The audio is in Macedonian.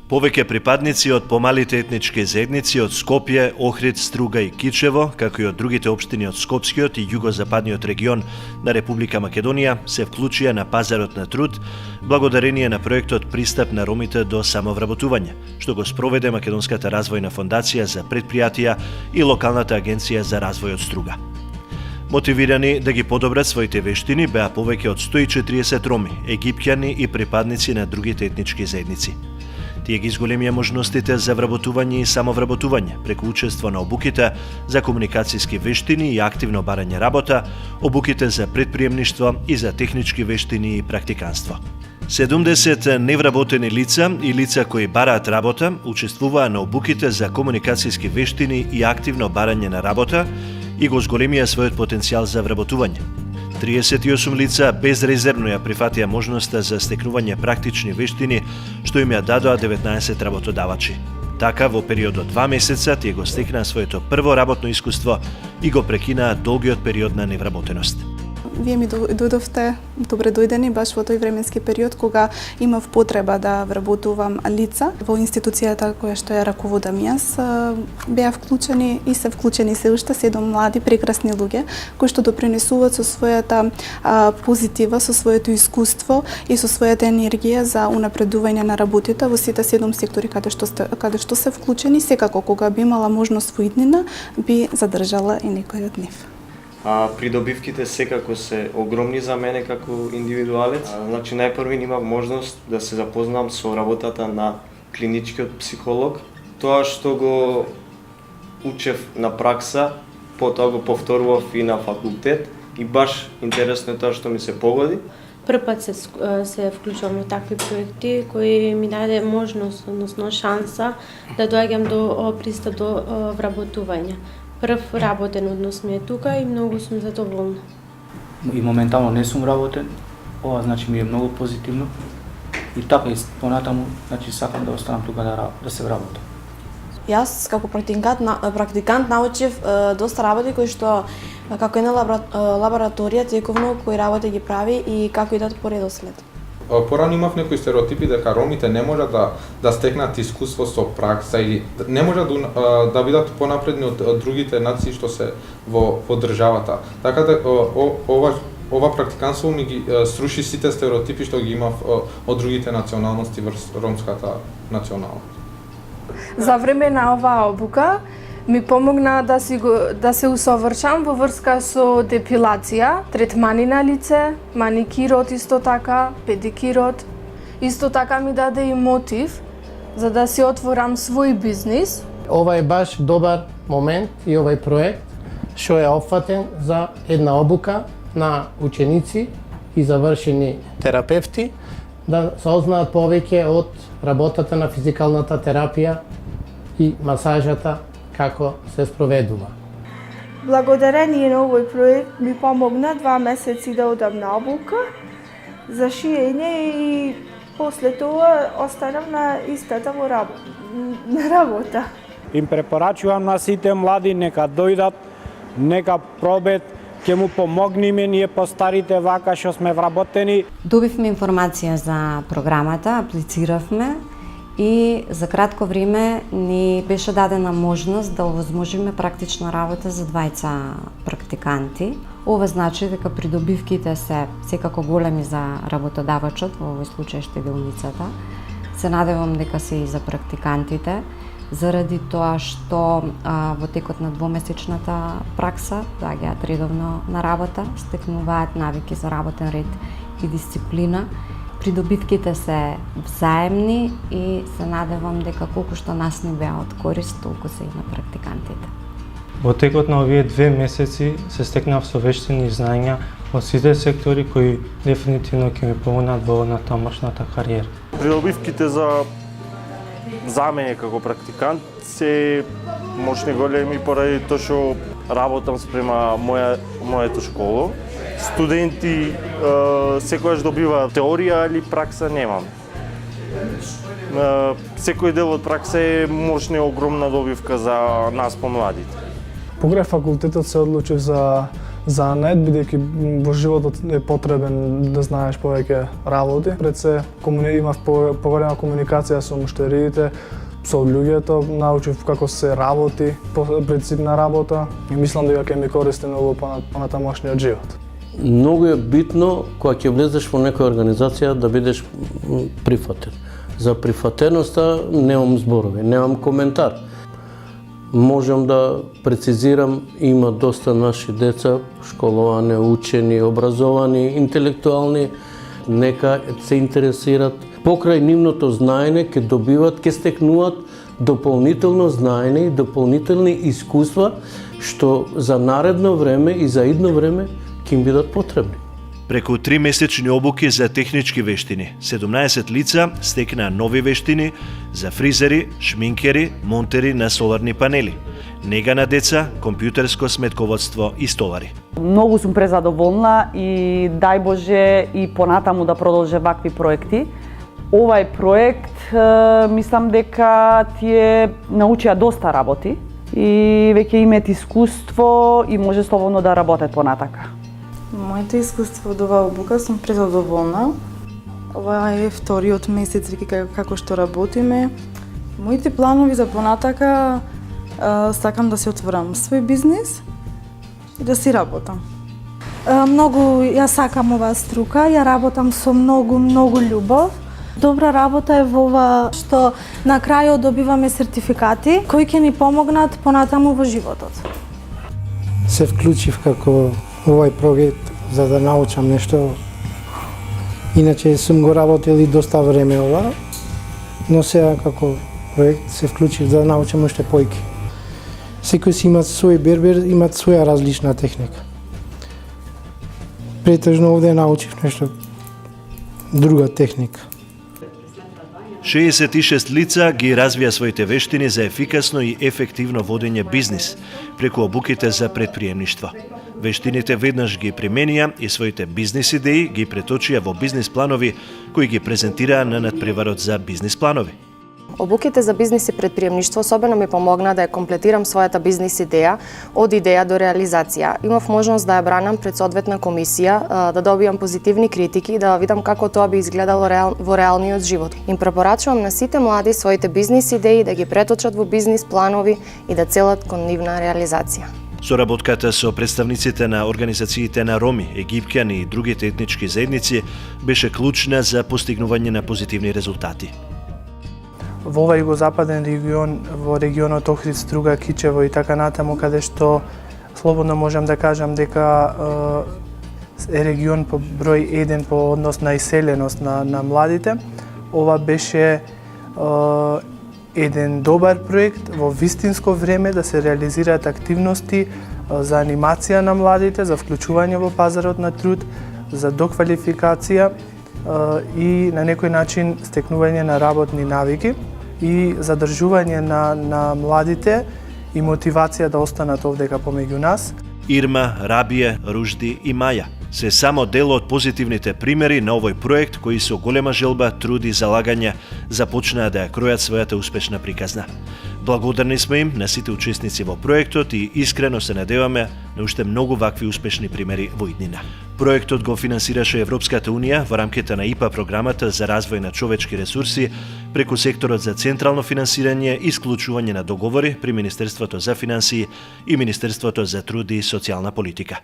Повеќе припадници од помалите етнички заедници од Скопје, Охрид, Струга и Кичево, како и од другите општини од Скопскиот и југозападниот регион на Република Македонија, се вклучија на пазарот на труд благодарение на проектот Пристап на ромите до самовработување, што го спроведе Македонската развојна фондација за предпријатија и локалната агенција за развој од Струга. Мотивирани да ги подобрат своите вештини беа повеќе од 140 роми, египќани и припадници на другите етнички заедници. Тие ги изголемија можностите за вработување и самовработување преку учество на обуките за комуникацијски вештини и активно барање работа, обуките за предприемништво и за технички вештини и практиканство. 70 невработени лица и лица кои бараат работа учествуваа на обуките за комуникацијски вештини и активно барање на работа и го зголемија својот потенцијал за вработување. 38 лица безрезервно ја прифатија можноста за стекнување практични вештини, што им ја дадоа 19 работодавачи. Така, во период од 2 месеца, тие го стекнаа своето прво работно искуство и го прекинаа долгиот период на невработеност. Вие ми дојдовте, добре дојдени, баш во тој временски период кога имав потреба да вработувам лица. Во институцијата која што ја раководам јас, беа вклучени и се вклучени се уште 7 млади прекрасни луѓе кои што допринесуваат со својата позитива, со своето искуство и со својата енергија за унапредување на работите во сите 7 сектори каде што се вклучени. Секако кога би имала можност во иднина, би задржала и некој од нив. Придобивките секако се огромни за мене како индивидуалец. Значи, најпрви имав можност да се запознам со работата на клиничкиот психолог. Тоа што го учев на пракса, потоа го повторував и на факултет и баш интересно е тоа што ми се погоди. Прв пат се вклучувам во такви проекти кои ми даде можност, односно шанса да доаѓам до пристап до вработување. Прв работен однос ми е тука и многу сум задоволна. И моментално не сум работен, ова значи ми е многу позитивно. И така и понатаму, значи сакам да останам тука да се вработам. Јас како практикант научив доста работи кои што како една лабораторија тековно кои работи ги прави и како идат по редослед. Порано имав некои стереотипи дека ромите не можат да стекнат искуство со пракса или не можат да бидат понапредни од другите нации што се во државата. Така да ова практиканство ми ги сруши сите стереотипи што ги имав од другите националности врз ромската националност. За време на оваа обука ми помогна да се усовршам во врска со депилација, третмани на лице, маникирот исто така, педикирот. Исто така ми даде и мотив за да си отворам свој бизнис. Ова е баш добар момент и овај проект што е опфатен за една обука на ученици и завршени терапевти да сознаат повеќе од работата на физикалната терапија и масажата како се спроведува. Благодарение на овој проект ми помогна 2 месеци да одам на обука за шиење и после тоа останав на истата работа. Им препорачувам на сите млади нека дојдат, нека пробет, ќе му помогнеме ние постарите вака што сме вработени. Добивме информација за програмата, аплициравме и за кратко време ни беше дадена можност да овозможиме практична работа за 2 практиканти. Ова значи дека придобивките се секако големи за работодавачот, во овој случај штедилницата. Се надевам дека се и за практикантите, заради тоа што во текот на 2-месечната пракса доаѓаат редовно на работа, стекнуваат навики за работен ред и дисциплина. Придобивките се взаемни и се надевам дека колку што нас ни беа од корист, толку се и на практикантите. Во текот на овие 2 месеци се стекнав со вештини и знаења од сите сектори кои дефинитивно ќе ми помогнат во натамошната кариера. Придобивките за мене како практикант се мощни големи поради тоа што работам спрема моето школо. Студенти секогаш добиваат теорија или пракса немам. Секој дел од пракса е мощна и огромна добивка за нас помладите. Покрај факултетот се одлучив за занет, бидејќи во животот е потребен да знаеш повеќе работи. Пред се имав поголема комуникација со муштериите, со луѓето, научив како се работи, принцип на работа и мислам дека ќе ми користи многу понатамошниот живот. Многу е битно кога ќе влезеш во некоја организација да бидеш прифатен. За прифатеноста немам зборови, немам коментар. Можам да прецизирам, има доста наши деца, школовани, учени, образовани, интелектуални, нека се интересират. Покрај нивното знаење ќе добиват, ќе стекнуваат дополнително знаење и дополнителни искуства што за наредно време и за идно време ќе им бидат потребни. Преку 3-месечни обуки за технички вештини, 17 лица стекнаа нови вештини за фризери, шминкери, монтери на соларни панели, нега на деца, компјутерско сметководство и столари. Многу сум презадоволна и дај Боже и понатаму да продолже вакви проекти. Овај проект мислам дека тие научија доста работи и веќе имаат искуство и може слободно да работат понатака. Моето искуство од оваа обука сум презадоволна. Ова е вториот месец веќе како што работиме. Моите планови за понатака сакам да се отворам свој бизнис и да си работам. Многу ја сакам оваа струка, ја работам со многу љубов. Добра работа е во ова што на крајот добиваме сертификати кои ќе ни помогнат понатаму во животот. Се вклучив како овај проект за да научам нешто. Иначе сум го работел и доста време ова, но сега како проект се вклучив за да научам уште појки. Секој си има свој бербер, имат своја различна техника. Претежно овде научив нешто друга техника. 66 лица ги развија своите вештини за ефикасно и ефективно водење бизнис преку обуките за предприемништво. Вештините веднаш ги применија и своите бизнис идеи ги преточија во бизнис планови кои ги презентираа на надпреварот за бизнис планови. Обуките за бизнис и предприемништво особено ми помогна да ја комплетирам својата бизнис идеја од идеја до реализација. Имав можност да ја бранам пред соодветна комисија, да добијам позитивни критики и да видам како тоа би изгледало во реалниот живот. Им препорачувам на сите млади своите бизнис идеи да ги преточат во бизнис планови и да целат кон нивна реализација. Соработката со представниците на организациите на роми, египќани и другите етнички заедници беше клучна за постигнување на позитивни резултати. Во овај југозападен регион, во регионот Охрид, Струга, Кичево и така натаму, каде што слободно можам да кажам дека е регион по број 1 по однос на иселеност на младите, ова беше еден добар проект во вистинско време да се реализираат активности за анимација на младите, за вклучување во пазарот на труд, за доквалификација и на некој начин стекнување на работни навики и задржување на младите и мотивација да останат овдека помеѓу нас. Ирма, Рабије, Ружди и Маја се само дел од позитивните примери на овој проект кои со голема желба, труд и залагање започнаа да ја кројат својата успешна приказна. Благодарни сме им на сите учесници во проектот и искрено се надеваме на уште многу вакви успешни примери во иднина. Проектот го финансираше Европската Унија во рамките на ИПА програмата за развој на човечки ресурси преку секторот за централно финансирање и склучување на договори при Министерството за финансии и Министерството за труд и социјална политика.